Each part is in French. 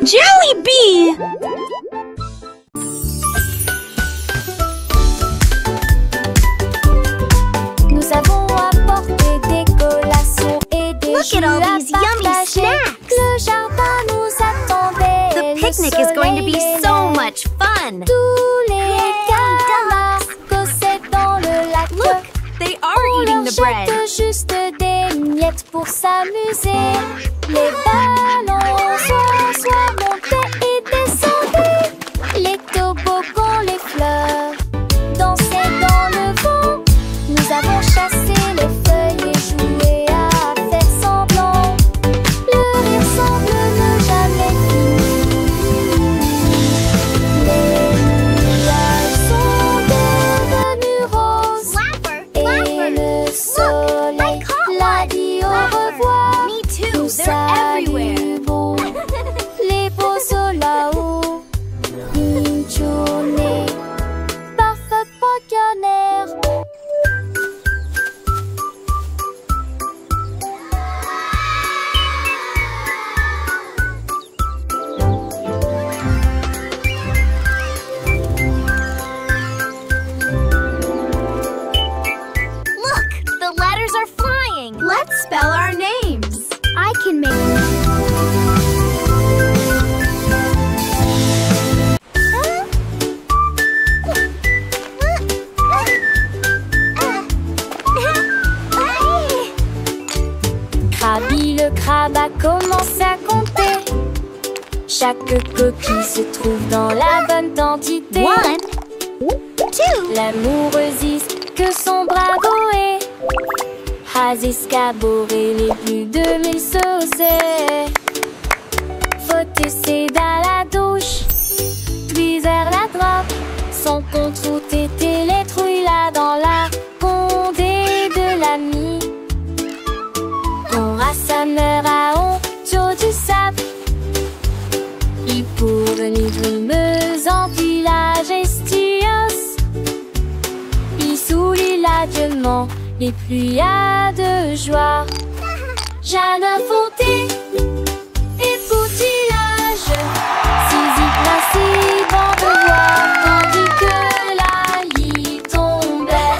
Jollibee! Nous avons apporté des collations et des Look at all these yummy snacks! Le jardin nous attendait. The picnic is going to be so much fun! Tous les camarades cossaient dans le lac. Look, they are eating the bread! On leur jette juste des miettes pour s'amuser. Les ballons soit montés et descendaient. Les toboggans, les fleurs dansaient dans le vent. Nous avons chassé les feuilles et joué à faire semblant. Le rire semble ne jamais finir. Les nuages sont devenus roses et le soleil l'a dit au revoir. Me too, they're Salut everywhere! beau, les beaux sont là-haut. Une journée parfaite pour canard. Look, the letters are flying! Let's spell our names! I can make Krabi le crabe a commencé à compter. Chaque coquille se trouve dans la bonne quantité. 1, 2, L'amoureusiste que son bravo est. Escaboré les plus de 1000 saucés. Faut essayer dans la douche, puis vers la droite. Son compte route était les trouilles là dans la condé de l'ami. Qu'on rassembleur à honte du sable. Il pour venir rimeuse en village estios. Il soulit l'adieuement et pluies de joie. Jeanne Fonté et poutillage, Zizi principe en devoir, tandis que la lit tombait.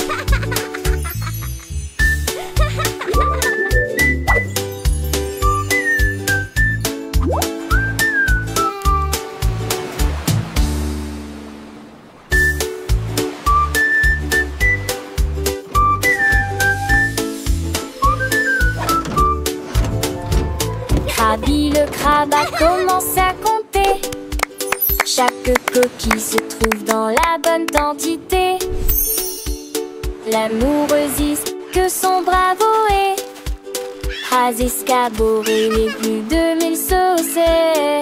Krabi le crabe a commencé à compter. Chaque coquille se trouve dans la bonne quantité. L'amoureusiste que son bravo est. Escaboré les plus de 1000 saucés.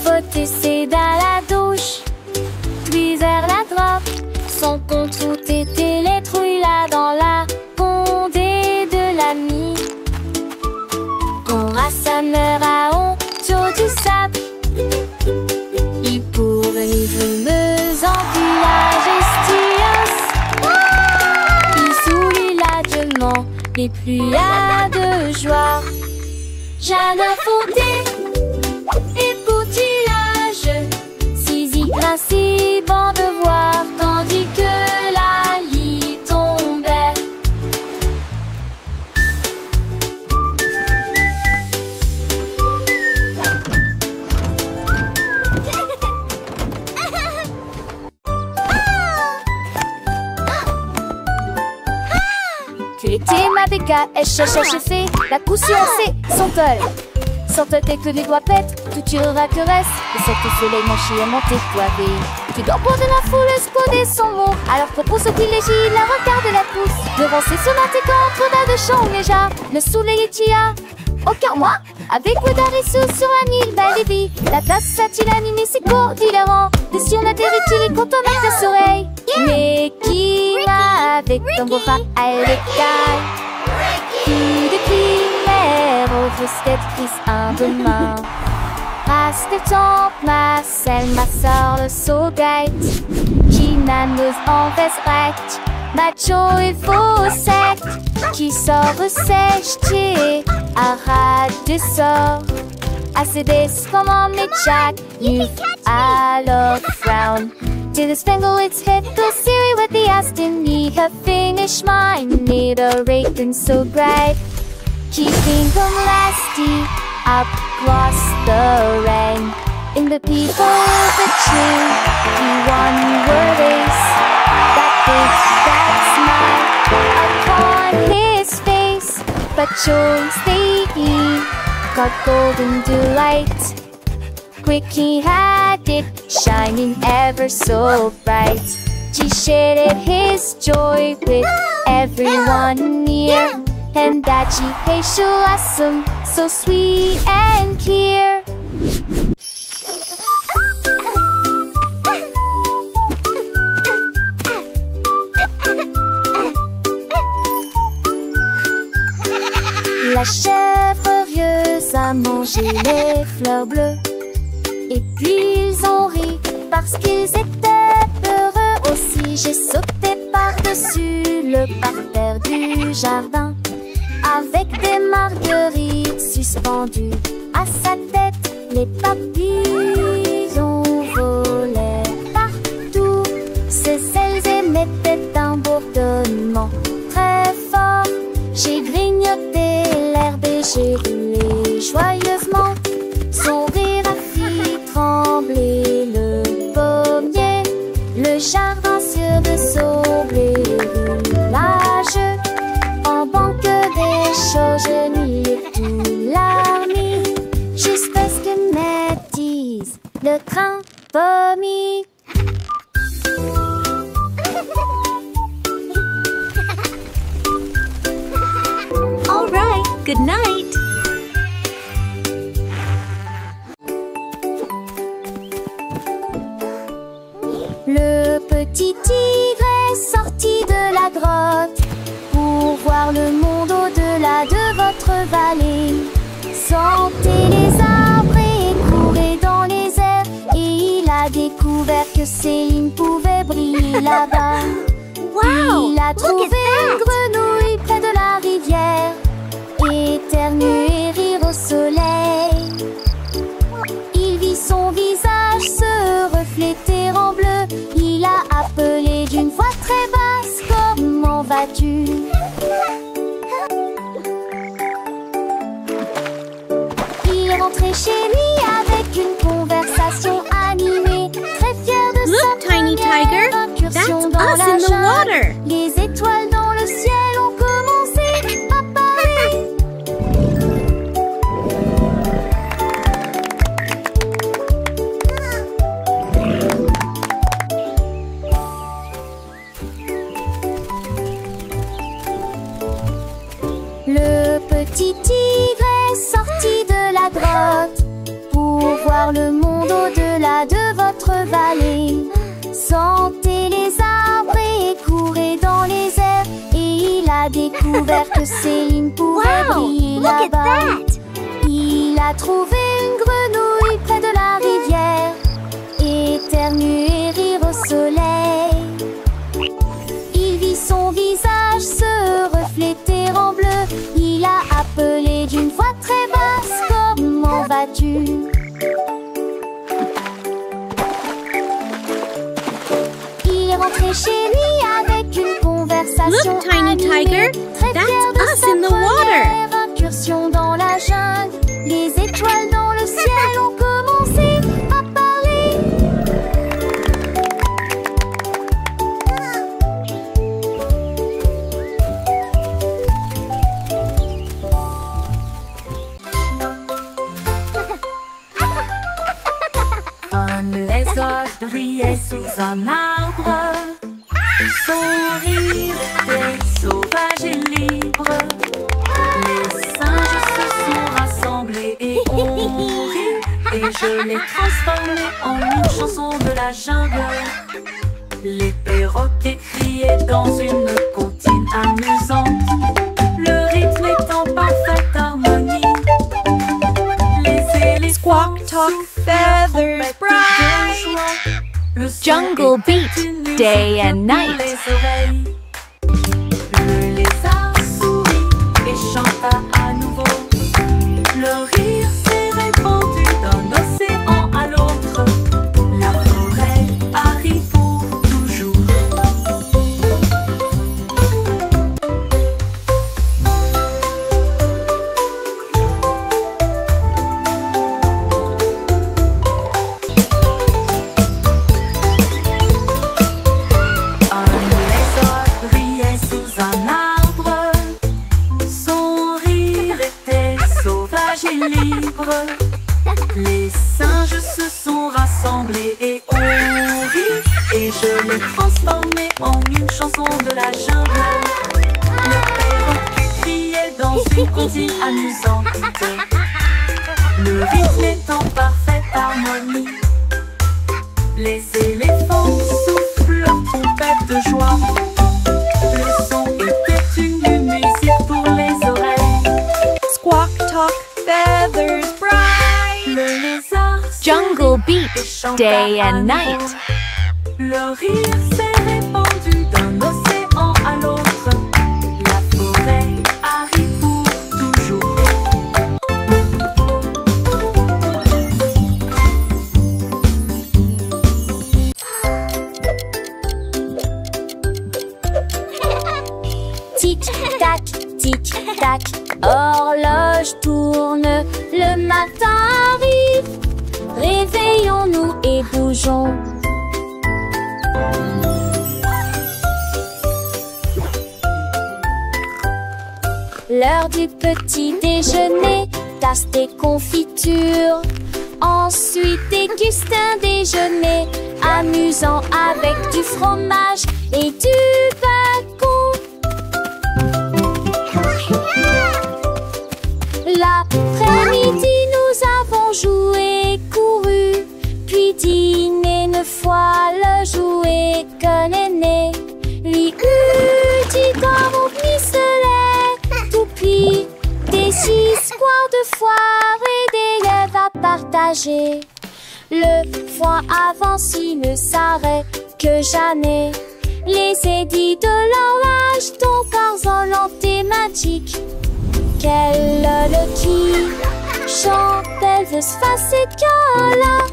Faut essayer dans la douche, puis vers la droite. Son compte route était les trouilles là dans la condé de l'ami. Qu'on rassembleur à honte du sable. Il pour venir rimeuse en village estios. Il soulit l'adieuement et pluies de joie. Jeanne Fonté et poutillage, Zizi principe en devoir, tandis que la lit tombait. Tu étais ma béca, fait la couture c'est son tol. Sans ta tête que des doigts pètent, tout tu caresse. Et cet soleil manché à monter poivé. Tu dois prendre la foule, exploder son mot. Alors propose au privilégie, la regarde la pousse. Devant ses sonates contre la de chant déjà. Le soleil est tia. Aucun moi, avec Wedarisso sur la Nile, belle vie. La place a-t-il animé ses cours d'hilarant. De si on atterrit-il et quand on a ta soleil. Mais qui va avec ton beau frère à l'écaille? Qui depuis mer au fusquette prise un demain. Passe le temps, ma selle, ma soeur, le saugate. Qui naneuse en veste recte, macho et faux sec. Qui sort sèche, arrête de sort. I say this, come on, me Jack. You alors frown. To the spangle its head, go Siri with the Aston. Ye have finished mine, need a rating so bright. Keeping them lasty, up across the rain. In the people of the tree, he won your race. That big, that smile upon his face. But chose he got golden delight. Quick he had it, shining ever so bright. He shared his joy with everyone near. And that she hey so awesome, so sweet and clear. La chèvre rieuse a mangé les fleurs bleues. Et puis ils ont ri parce qu'ils étaient heureux. Aussi j'ai sauté par-dessus le parterre du jardin, avec des marguerites suspendues à sa tête. Les papillons volaient partout. Ses ailes émettaient un bourdonnement très fort. J'ai grignoté l'herbe et j'ai roulé joyeusement. Son rire a fait trembler le pommier. Le jardin sur de saublé roulage. En banque des choses, je n'y ai tout l'armée. Jusqu'à ce que m'attise le crin pommier. All right, good night. Le petit tigre est sorti de la grotte pour voir le monde au-delà de votre vallée. Sentez les arbres et courez dans les airs. Et il a découvert que Céline pouvait briller là-bas. Wow, Il a trouvé une grenouille près de la rivière, éternuer et rire au soleil. Il vit son visage se refléter en bleu. Il a appelé d'une voix très basse, comment vas-tu? Il est rentré chez lui avec une conversation animée, très fier de Look, sa Tiny première Tiger, incursion that's dans us la in the jungle. water. Les étoiles dans le ciel ont commencé à parler. Le petit tigre est sorti de la grotte pour voir le monde au-delà de votre vallée. Sentez les arbres et courez dans les airs. Et il a découvert que Céline pouvait briller Look at là-bas. that. Il a trouvé une grenouille près de la rivière, éternuer et rire au soleil. Il vit son visage se refléter en bleu. Il a appelé d'une voix très basse, comment vas-tu? Il est rentré chez lui avec une conversation Look, Tiny animée, Tiger, très that's fier de us sa in the water. première incursion dans la jungle. Les étoiles dans le ciel ont commencé à parler. Un lézard brillait sous un arbre. Son rire était sauvage et libre. Les singes se sont rassemblés et ont ri. Et je l'ai transformé en une chanson de la jungle. Les perroquets criaient dans une comptine amusante. Le rythme est en parfaite harmonie. Les éléphants Squawk, talk, feathers bright. Jungle beat, day and night. Le lézard sourit et chanta à nouveau. Le rire s'est répandu libre. Les singes se sont rassemblés et ont ri. Et je l'ai transformé en une chanson de la jungle. Le perroquet criait dans une comptine amusante. Le rythme est en parfaite harmonie. Les éléphants soufflent leur trompette de joie. Le son était une musique pour les oreilles. Squawk, talk, feathers bright. Le lézard Jungle beat, chanta day à and nouveau. night. Le rire s'est répandu d'un océan à l'autre. La forêt a ri pour toujours. Tic-tac, tic-tac, horloge tourne, le matin arrive. Réveillons-nous et bougeons. L'heure du petit déjeuner, tasse des confitures. Ensuite déguste un déjeuner amusant avec du fromage et du bacon. L'après-midi, nous avons joué et couru, puis dîné 9 fois le jouet que l'aîné lui eut dit comme au pistolet. Toupie, des histoires de foire et des lèvres à partager. Le foin avance, il ne s'arrête que jamais. Les édits de l'orage, ton corps thématique. Quelle le qui chante Elvis Fascicola.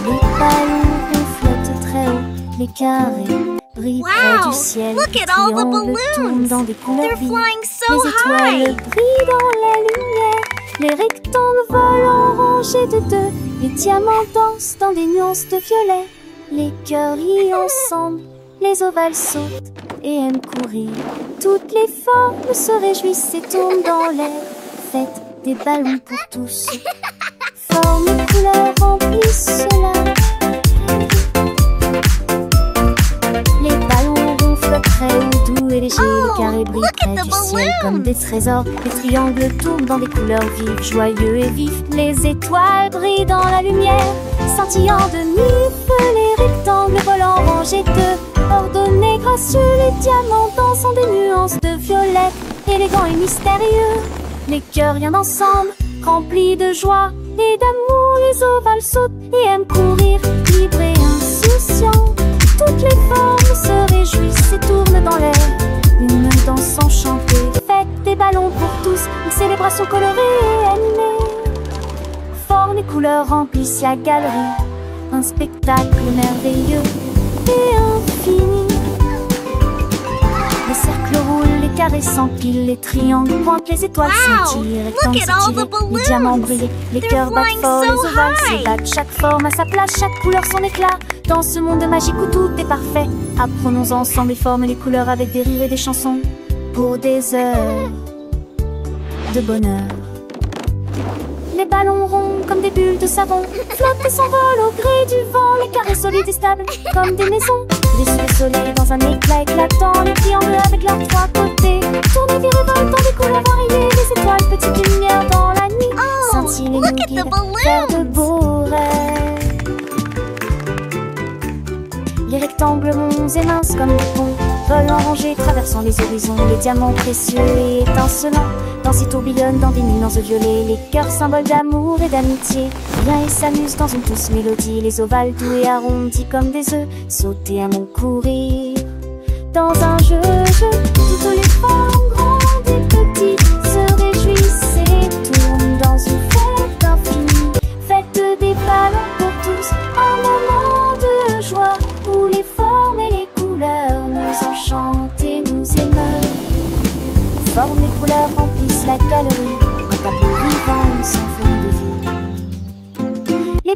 Les ballons flottent très haut, les carrés brillent près du ciel. Look at all the Triangles tournent dans balloons. des couleurs They're vives. flying so Les étoiles high. brillent dans la lumière. Les rectangles volent en rangées de deux. Les diamants dansent dans des nuances de violet. Les cœurs rient ensemble. Les ovales sautent et aiment courir. Toutes les formes se réjouissent et tournent dans l'air. Faites des ballons pour tous. Formes et couleurs remplissent cela. Les ballons ronflent très haut, doux et légers. Oh, Les carrés brillent look at près the du ciel balloons. comme des trésors. Les triangles tournent dans des couleurs vives, joyeux et vifs. Les étoiles brillent dans la lumière, scintillant de mille feux. Les rectangles volent en rangées de ordonnés, gracieux. Les diamants dansent en des nuances de violet, élégants et mystérieux. Les cœurs viennent ensemble, remplis de joie et d'amour. Les ovales sautent et aiment courir, libres et insouciants. Toutes les formes se réjouissent et tournent dans l'air. Une danse enchantée, faites des ballons pour tous. Une célébration colorée et animée. Formes et couleurs remplissent la galerie. Un spectacle merveilleux et infini. Les cercles roulent, les carrés s'empilent, les triangles pointent, les étoiles Wow, scintillent, les look rectangles at all the s'étirent, les balloons. diamants brillent, les They're cœurs battent flying fort, so les ovales high. s'ébattent, chaque forme à sa place, chaque couleur son éclat. Dans ce monde magique où tout est parfait, apprenons ensemble les formes et les couleurs avec des rires et des chansons pour des heures de bonheur. Les ballons ronds comme des bulles de savon flottent et s'envolent au gré du vent. Les carrés solides et stables comme des maisons. Les soleils dans un éclat éclatant. Les triangles avec leurs trois côtés tournent et virevoltent dans des couleurs variées. Les étoiles, petites lumières dans la nuit, Oh, scintillent et nous look at the guident vers de balloons. beaux rêves. Les rectangles monts et minces comme des ponts volent en rangées, traversant les horizons. Les diamants précieux et étincelants dansent et tourbillonnent dans des nuances violets. Les cœurs symboles d'amour et d'amitié viennent et s'amusent dans une douce mélodie. Les ovales doux et arrondis comme des œufs sautent et aiment courir dans un jeu. Toutes les formes grandes et petites se réjouissent et tournent dans une fête infinie. Faites des ballons pour tous, un moment de joie où les formes et les couleurs nous enchantent et nous émeuvent. Formes et couleurs remplissent la galerie, un tableau vivant,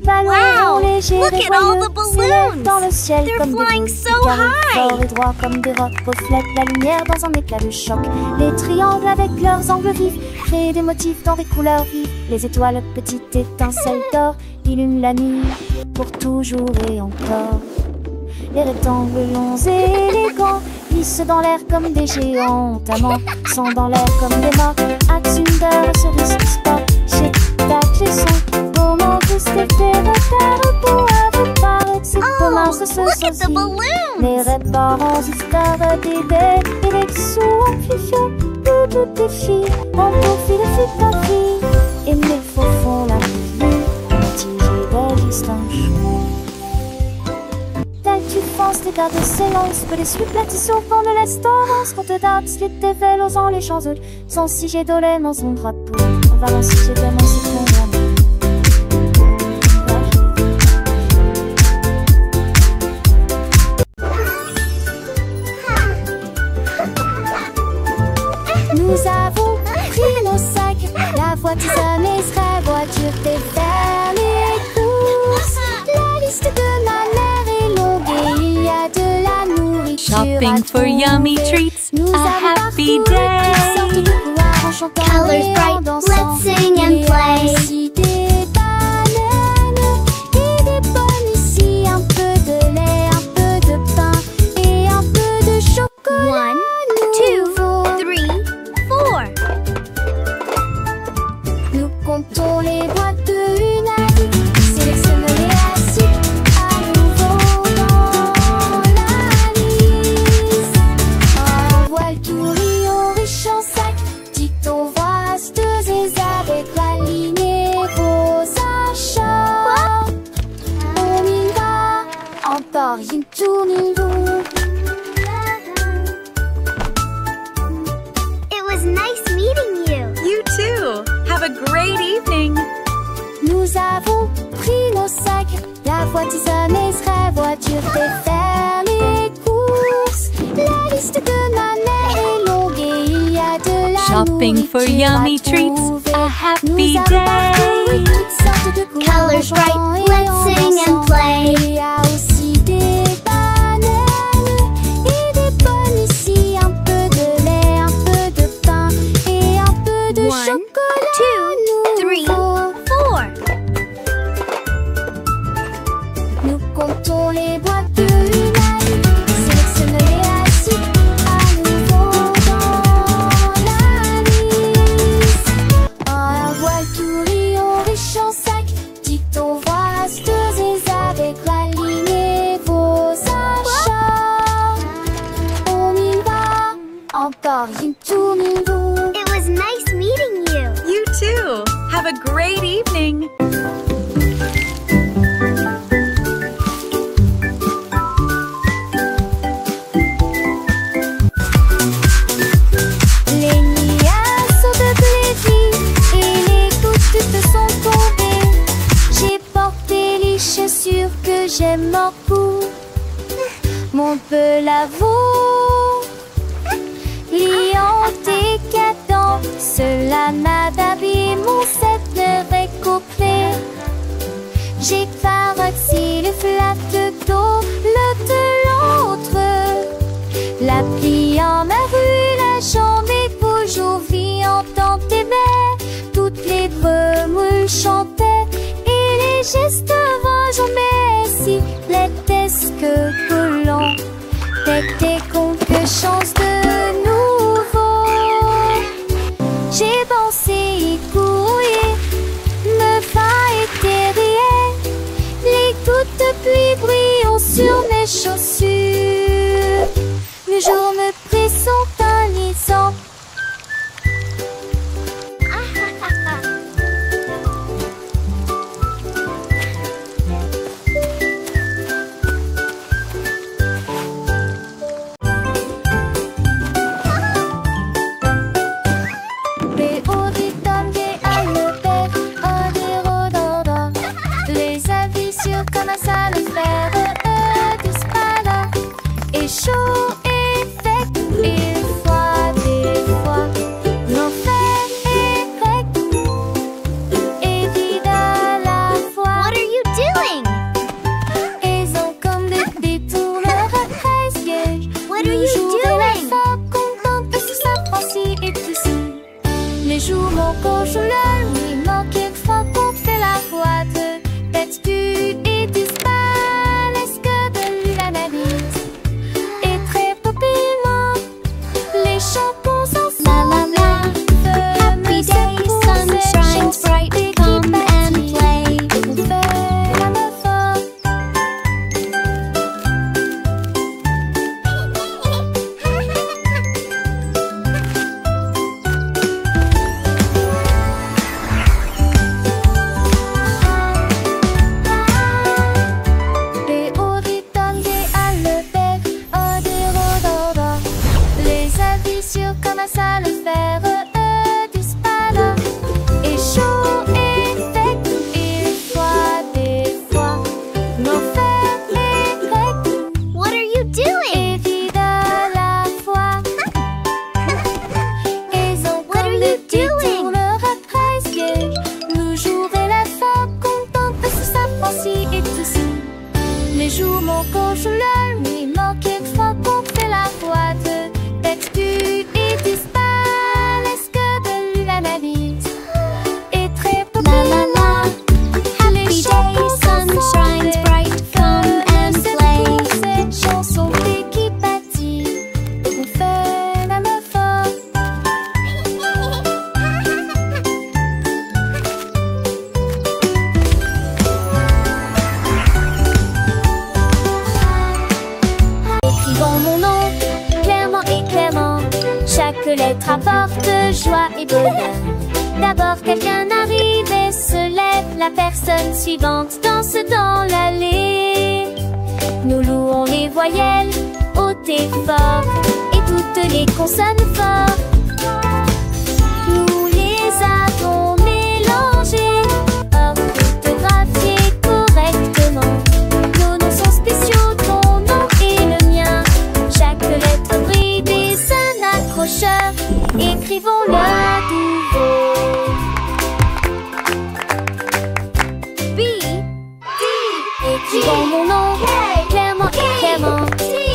Les ballons Wow, légers look et at all joyeux the balloons. s'élèvent dans le ciel They're comme des flying boules. so Des carrés high. forts et droits comme des rocs reflètent la lumière dans un éclat de choc. Les triangles avec leurs angles vifs créent des motifs dans des couleurs vives. Les étoiles, petites étincelles d'or, illuminent la nuit pour toujours et encore. Les rectangles longs et élégants glissent dans l'air comme des géants. Amants sont dans l'air comme des morts. Axunder, cerise, sport, chic, tac, les sons. Comment vous c'était repères pour vous paraître si commun ce Look at the ceci. balloons. Les réparants, histoires d'idées, et les sous en fifion, tout est filles, en profil de ta vie. Et mes faux font la vie, tigé d'extinction. Tu penses les gardes de silence, que les suites sur fond de l'estorance. Quand te date, ce qui était fait, l'osant les champs sans si j'ai dolé dans son drapeau. On va voir si j'ai donné si ton Nous avons pris nos sacs, la voiture serait voiture des vers les courses. La liste de ma mère est longue et il y a de la nourriture. Shopping for yummy treats, Nous a avons happy parcouru toutes sortes day. de couloirs en chantant Colors et en bright, dansant. let's sing and Il y a play. aussi des bananes et des pommes ici, un peu de lait, un peu de pain et un peu de chocolat. 1, 2, nouveau. 3, 4. Nous comptons les boîtes de une à une, sélectionnons les assiettes à nouveau dans la liste. Un voile tout riant riche en sac, dicton vaste et avec la lignée vos achats. On y va, encore une tournée longue. It was nice meeting you. You too. Have a great evening. Nous avons pris nos sacs, la voiture serait voiture des faire les courses. La liste de ma mère est longue et il y a de la Shopping for nourriture yummy à treats, trouver. a Nous happy avons parcouru day. toutes sortes de couleurs en Colors bright, chantant et let's en sing and dansant. play. Il y a aussi des bananes et des pommes ici, un peu de lait, un peu de pain et un peu de 1, chocolat. 2, 3, nouveau. 4. Nous comptons les boîtes de une à une, sélectionnons les assiettes à nouveau dans la liste. Un voile tout riant riche en sac, dicton vaste et avec la lignée vos achats. On y va, encore une tournée longue. It was nice meeting you. You too. Have a great evening. Les liasses sont de plaisir et les gouttes te sont tombées. J'ai porté les chaussures que j'aime en pour mon peu lavaux. Liant et cadent, cela n'a d'habillé mon set ne récouplé. J'ai paroxy le flat d'eau, le de l'autre. La plie en ma rue, la jambe et toujours dans tes baies. Toutes les brumes chantaient et les gestes vagues mais si l'étesque collant. T'étais con que chance de nouveau. J'ai pensé y courir, me va éterrier. Les gouttes de pluie brillent sur mes chaussures. Le jour me pressent un lisant. Les avis sur comment ça le faire, et chaud et fait. coco joue la nuit, mort quelquefois qu'on fait la boîte. Têtu et disparaissent que de la vie. Et très peu la la la. Happy day, sun shines bright, come and play. Cette chanson qui bâtit, on fait même fort. Écrivons mon nom, clairement et clairement. Chaque lettre apporte joie et bonheur. D'abord quelqu'un arrive et se lève. La personne suivante danse dans l'allée. Nous louons les voyelles hautes et fortes et toutes les consonnes fortes. Nous les avons mélangées, orthographiées correctement. Nos noms sont spéciaux, ton nom et le mien. Chaque lettre brille des un accrocheur. Écrivons-le à nouveau. Écrivons mon nom, clairement et clairement.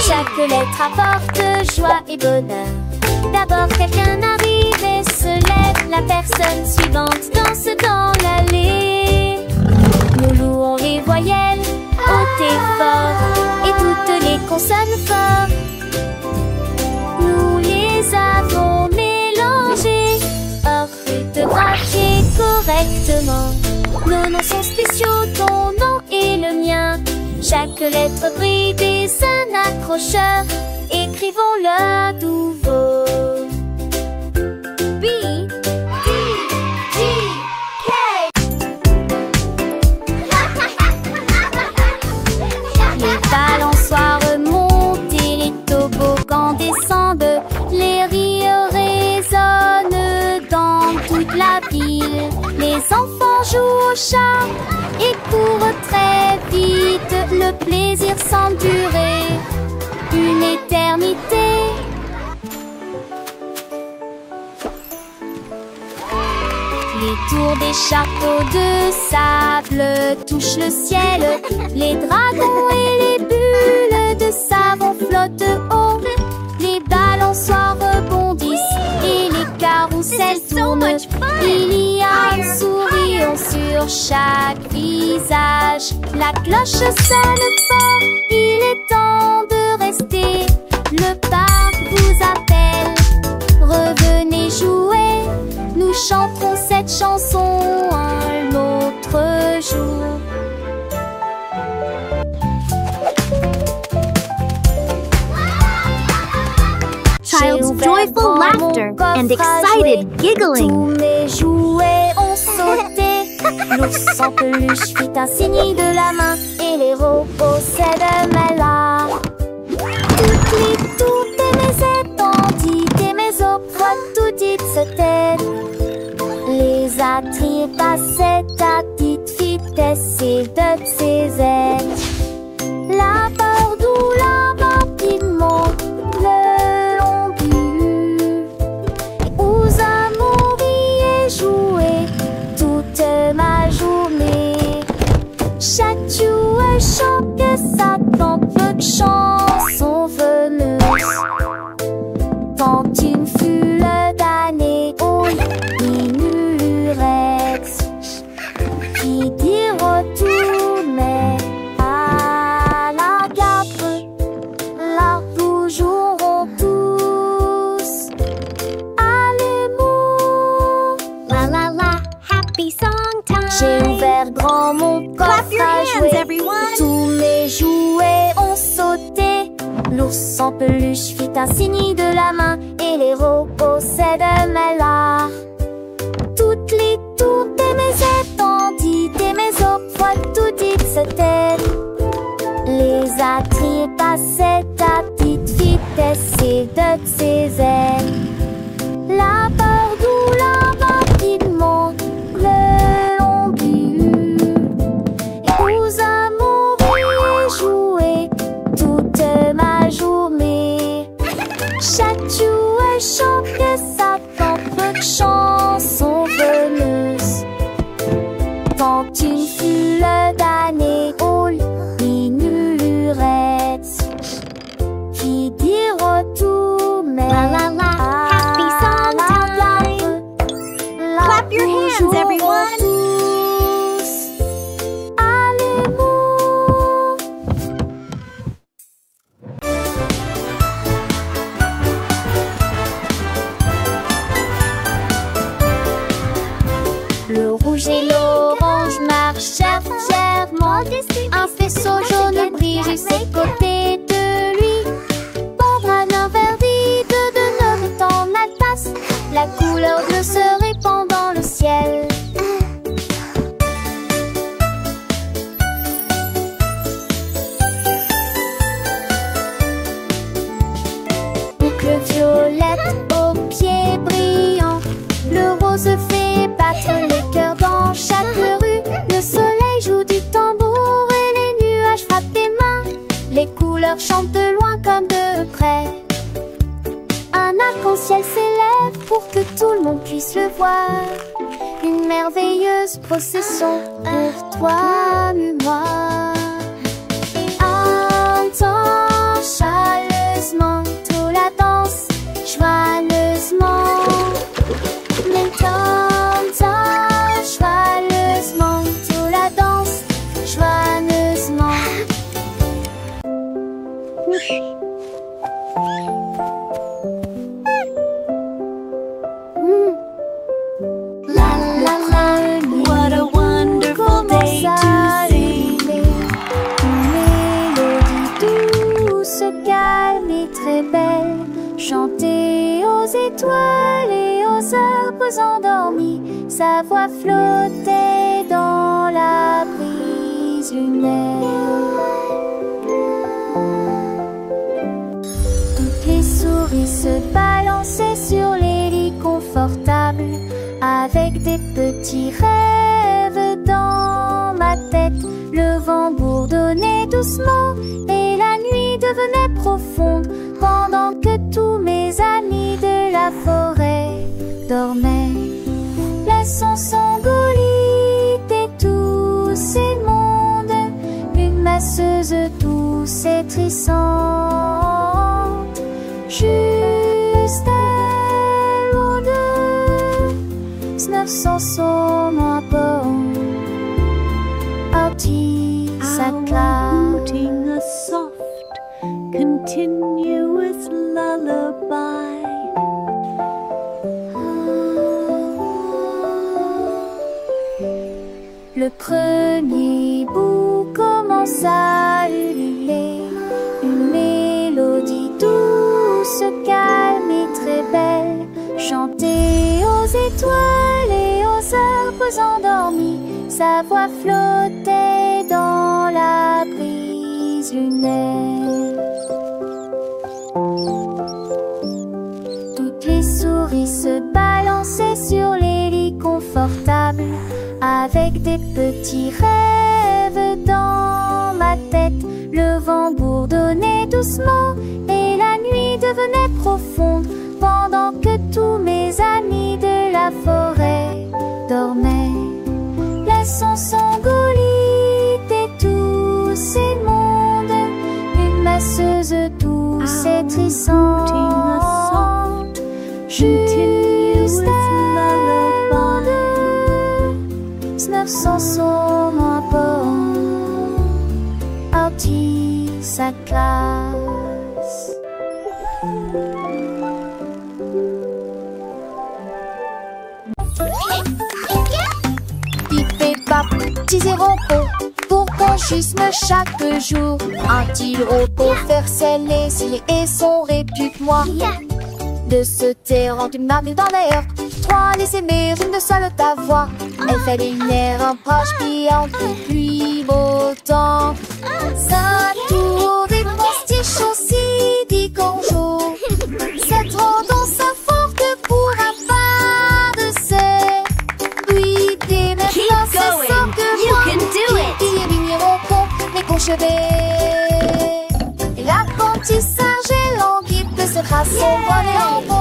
Chaque lettre apporte joie et bonheur. D'abord quelqu'un arrive et se lève. La personne suivante danse dans l'allée. Nous louons les voyelles hautes et fortes et toutes les consonnes fortes. Nous les avons mélangées, orthographiées correctement. Nos noms sont spéciaux, ton nom et le mien. Chaque lettre brille des un accrocheur. Écrivons-le à nouveau. B, D, G, K. Les balançoires montent et les toboggans descendent. Les rires résonnent dans toute la ville. Les enfants jouent au chat et courent très vite. Le plaisir semble durer une éternité. Les tours des châteaux de sable touchent le ciel. Les dragons et les bulles de savon flottent haut. Les balançoires rebondissent et les carousels tournent. Il y a un sourire sur chaque visage. La cloche sonne fort, il est temps de rester. Le parc vous appelle, revenez jouer. Nous chanterons cette chanson un autre jour. Child's joyful laughter and excited giggling. Tous mes jouets ont sauté. L'ours en peluche fit un signe de la main et les robots s'aident là. Toutes mes étendues et mes opres, tout dites se taisent. Les attirent passaient à petite vitesse et de ses ailes. La peur d'où la rapidement le long but. Aux amours y est joué toute ma journée. Chaque jouet chante que ça tant peu de chansons venues. Quand une foule d'années au inurex qui dit retourner à la gare, là nous jouerons tous à l'amour. La la la, happy song time. J'ai ouvert grand mon coffre Clap your à hands, jouer. everyone. Tous mes jouets ont sauté. L'ours en peluche fit un signe de la main et les robots s'aident là. Toutes les tours de mes étendues et mes opres, tout dites se taisent. Les attirent passaient à petite vitesse et de ses ailes. La peur d'où la rapidement le long but. Et aux amours y est joué toute ma journée. Chaque jouet chante que ça tant peu de chance. Le rouge et l'orange marchent fièrement. Un faisceau jaune brille juste à côté de lui. Prendre un verre vide de neuf est en alpace. La couleur bleue se répand dans le ciel. Boucle violette aux pieds brillants. Le rose fait battre les cœurs dans chaque rue. Le soleil joue du tambour et les nuages frappent des mains. Les couleurs chantent de loin comme de près. Un arc-en-ciel s'élève pour que tout le monde puisse le voir. Une merveilleuse procession pour toi et moi. Entends chaleureusement tout la danse, joyeusement. T'entends joyeusement tout la danse, joyeusement. What a wonderful day to sing. Une mélodie douce, calme et très belle, chantée aux étoiles et aux arbres endormis. Sa voix flottait dans la brise lunaire. Toutes les souris se balançaient sur les lits confortables, avec des petits rêves dans ma tête. Le vent bourdonnait doucement et la nuit devenait profonde, pendant que tous mes amis de la forêt dormaient. Laissons s'engolir et tous ces mondes, une masseuse douce et trissante, juste elle ou deux, 900 sons à bord. Artie Outing a soft, continuous lullaby. Le premier bout commence à ululer, une mélodie douce, calme et très belle, chantée aux étoiles et aux arbres endormis. Sa voix flottait dans la brise lunaire. Toutes les souris se balançaient sur les lits confortables, avec des petits rêves dans ma tête. Le vent bourdonnait doucement et la nuit devenait profonde, pendant que tous mes amis de la forêt dormaient. Laissons s'engolir et tous ces mondes, une masseuse douce et trissante, juste elle ou deux, 900 sons à bord. Artie sa classe. Pip et pap, petits et robots, pour conchisme chaque jour. Un-t-il robot faire ses laisiers et son répuque-moi? De se taire en une marque dans l'air. Trois laissez mère, une seule ta voix. Elle fait les nerfs, un proche pliant depuis beau temps. Sa tour des postiches aussi dit bonjour. C'est trop dans sa forte pour un pas de serre. Oui, des maintenant c'est ça que moi. Qui est vigneron con, mais conchevet. L'apprentissage est lent, qui peut se tracer au volet en bon.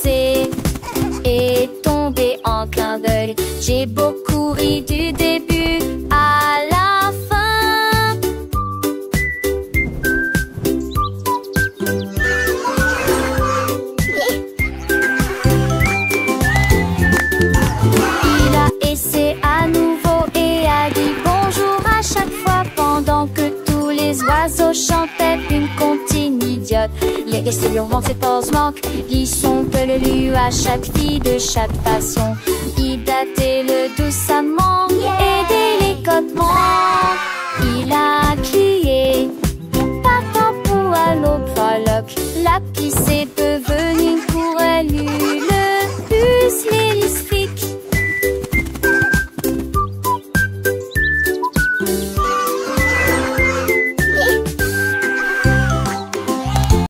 commencé et tombé en clin d'œil. J'ai beaucoup ri du début à la fin. Il a essayé à nouveau et a dit bonjour à chaque fois pendant que tous les oiseaux chantaient une comptine idiote. Les restes hurlant ses pauses manquent, ils sont peu le lu à chaque fille de chaque façon. Il datait le doucement et délicatement. Il a crié, pas tant pour à l'aube, la pisse